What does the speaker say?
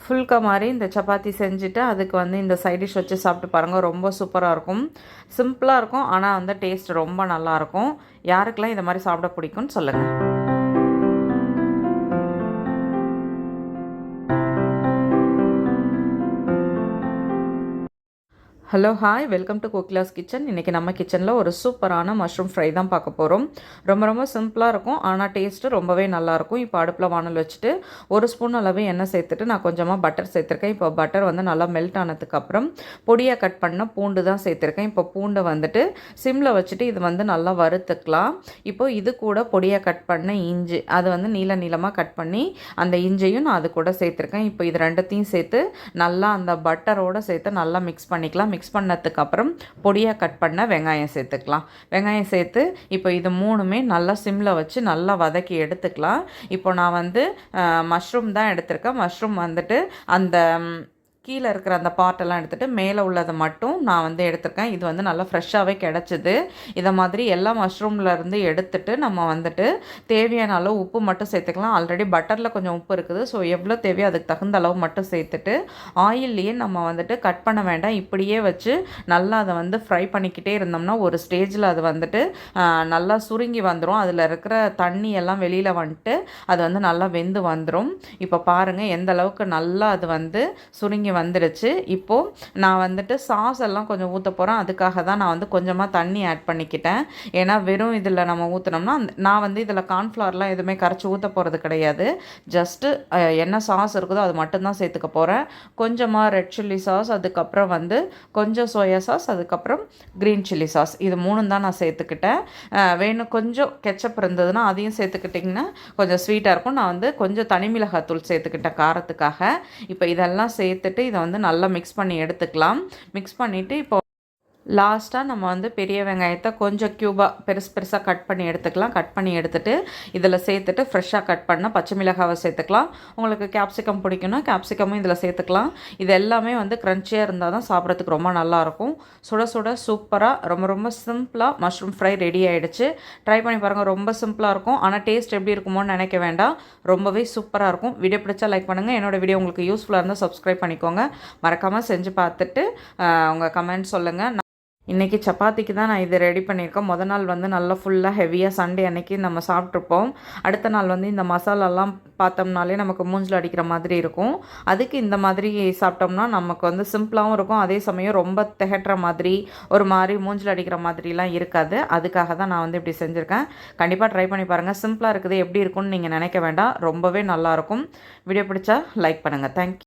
ஃபுல்கா மாதிரி இந்த சப்பாத்தி செஞ்சுட்டு அதுக்கு வந்து இந்த சைட் டிஷ் வச்சு சாப்பிட்டு பாருங்கள். ரொம்ப சூப்பராக இருக்கும். சிம்பிளாக இருக்கும், ஆனால் வந்து டேஸ்ட் ரொம்ப நல்லாயிருக்கும். யாருக்கெல்லாம் இந்த மாதிரி சாப்பிட பிடிக்கும்னு சொல்லுங்கள். Hello hi, welcome to Kokila's kitchen. இன்றைக்கி நம்ம கிச்சனில் ஒரு சூப்பரான மஷ்ரூம் ஃப்ரை தான் பார்க்க போகிறோம். ரொம்ப ரொம்ப சிம்பிளாக இருக்கும், ஆனால் டேஸ்ட்டு ரொம்பவே நல்லாயிருக்கும். இப்போ அடுப்பில் வானல் வச்சுட்டு 1 ஸ்பூன் அளவு எண்ணெய் சேர்த்துட்டு நான் கொஞ்சமாக பட்டர் சேர்த்துருக்கேன். இப்போ பட்டர் வந்து நல்லா மெல்ட் ஆனதுக்கப்புறம் பொடியாக கட் பண்ண பூண்டு தான் சேர்த்துருக்கேன். இப்போ பூண்டை வந்துட்டு சிம்மில் வச்சுட்டு இது வந்து நல்லா வறுத்துக்கலாம். இப்போது இது கூட பொடியாக கட் பண்ண இஞ்சி, அது வந்து நீளமாக கட் பண்ணி அந்த இஞ்சியும் நான் அது கூட சேர்த்துருக்கேன். இப்போ இது ரெண்டத்தையும் சேர்த்து நல்லா அந்த பட்டரோடு சேர்த்து நல்லா மிக்ஸ் பண்ணிக்கலாம். மிக்ஸ் பண்ணதுக்கப்புறம் பொடியாக கட் பண்ண வெங்காயம் சேர்த்துக்கலாம். வெங்காயம் சேர்த்து இப்போ இது மூணுமே நல்லா சிம்மில் வச்சு நல்லா வதக்கி எடுத்துக்கலாம். இப்போ நான் வந்து மஷ்ரூம் தான் எடுத்திருக்கேன். மஷ்ரூம் வந்துட்டு அந்த கீழே இருக்கிற அந்த பார்ட்டெல்லாம் எடுத்துகிட்டு மேலே உள்ளதை மட்டும் நான் வந்து எடுத்துருக்கேன். இது வந்து நல்லா ஃப்ரெஷ்ஷாகவே கிடச்சிது. இதை மாதிரி எல்லா மஷ்ரூம்லேருந்து எடுத்துகிட்டு நம்ம வந்துட்டு தேவையான அளவு உப்பு மட்டும் சேர்த்துக்கலாம். ஆல்ரெடி பட்டரில் கொஞ்சம் உப்பு இருக்குது. ஸோ எவ்வளோ தேவையோ அதுக்கு தகுந்த அளவு மட்டும் சேர்த்துட்டு ஆயில்லையே நம்ம வந்துட்டு கட் பண்ண வேண்டாம். இப்படியே வச்சு நல்லா அதை வந்து ஃப்ரை பண்ணிக்கிட்டே இருந்தோம்னா ஒரு ஸ்டேஜில் அது வந்துட்டு நல்லா சுருங்கி வந்துடும். அதில் இருக்கிற தண்ணி எல்லாம் வெளியில் வந்துட்டு அது வந்து நல்லா வெந்து வந்துடும். இப்போ பாருங்கள் எந்த அளவுக்கு நல்லா அது வந்து சுருங்கி வந்துடுச்சு. இப்போது நான் வந்துட்டு சாஸ் எல்லாம் கொஞ்சம் ஊற்ற போகிறேன். அதுக்காக தான் நான் வந்து கொஞ்சமாக தண்ணி ஆட் பண்ணிக்கிட்டேன். ஏன்னா வெறும் இதில் நம்ம ஊற்றினோம்னா நான் வந்து இதில் கார்ன்ஃப்ளவர்லாம் எதுவுமே கரைச்சி ஊற்ற போகிறது கிடையாது. ஜஸ்ட்டு என்ன சாஸ் இருக்குதோ அது மட்டும்தான் சேர்த்துக்க போகிறேன். கொஞ்சமாக ரெட் சில்லி சாஸ், அதுக்கப்புறம் வந்து கொஞ்சம் சோயா சாஸ், அதுக்கப்புறம் க்ரீன் சில்லி சாஸ், இது 3 தான் நான் சேர்த்துக்கிட்டேன். வேணும் கொஞ்சம் கெச்சப் இருந்ததுன்னா அதையும் சேர்த்துக்கிட்டிங்கன்னா கொஞ்சம் ஸ்வீட்டாக இருக்கும். நான் வந்து கொஞ்சம் தனி மிளகாத்தூள் சேர்த்துக்கிட்டேன் காரத்துக்காக. இப்போ இதெல்லாம் சேர்த்துட்டு இதை வந்து நல்லா மிக்ஸ் பண்ணி எடுத்துக்கலாம். மிக்ஸ் பண்ணிவிட்டு இப்போ லாஸ்ட்டாக நம்ம வந்து பெரிய வெங்காயத்தை கொஞ்சம் க்யூபாக பெருசாக கட் பண்ணி எடுத்துக்கலாம். கட் பண்ணி எடுத்துகிட்டு இதில் சேர்த்துட்டு ஃப்ரெஷ்ஷாக கட் பண்ண பச்சை மிளகாவை சேர்த்துக்கலாம். உங்களுக்கு கேப்சிகம் பிடிக்குன்னா கேப்சிகமும் இதில் சேர்த்துக்கலாம். இது எல்லாமே வந்து க்ரன்ச்சியாக இருந்தால் தான் சாப்பிட்றதுக்கு ரொம்ப நல்லாயிருக்கும். சுட சுட சூப்பராக ரொம்ப ரொம்ப சிம்பிளாக மஷ்ரூம் ஃப்ரை ரெடி ஆகிடுச்சு. ட்ரை பண்ணி பாருங்கள். ரொம்ப சிம்பிளாக இருக்கும், ஆனால் டேஸ்ட் எப்படி இருக்குமோன்னு நினைக்க வேண்டாம். ரொம்பவே சூப்பராக இருக்கும். வீடியோ பிடிச்சா லைக் பண்ணுங்கள். என்னோடய வீடியோ உங்களுக்கு யூஸ்ஃபுல்லாக இருந்தால் சப்ஸ்கிரைப் பண்ணிக்கோங்க. மறக்காமல் செஞ்சு பார்த்துட்டு உங்கள் கமெண்ட் சொல்லுங்கள். இன்றைக்கி சப்பாத்திக்கு தான் நான் இதை ரெடி பண்ணியிருக்கேன். மொதல் நாள் வந்து நல்லா ஃபுல்லாக ஹெவியாக சண்டே அன்றைக்கி நம்ம சாப்பிட்ருப்போம். அடுத்த நாள் வந்து இந்த மசாலாலாம் பார்த்தோம்னாலே நமக்கு மூஞ்சில் அடிக்கிற மாதிரி இருக்கும். அதுக்கு இந்த மாதிரி சாப்பிட்டோம்னா நமக்கு வந்து சிம்பிளாகவும் இருக்கும், அதே சமயம் ரொம்ப திகட்டுற மாதிரி ஒரு மாதிரி மூஞ்சில் அடிக்கிற மாதிரிலாம் இருக்காது. அதுக்காக தான் நான் வந்து இப்படி செஞ்சுருக்கேன். கண்டிப்பாக ட்ரை பண்ணி பாருங்கள். சிம்பிளாக இருக்குது, எப்படி இருக்கும்னு நீங்கள் நினைக்க வேண்டாம். ரொம்பவே நல்லாயிருக்கும். வீடியோ பிடிச்சா லைக் பண்ணுங்கள். தேங்க்யூ.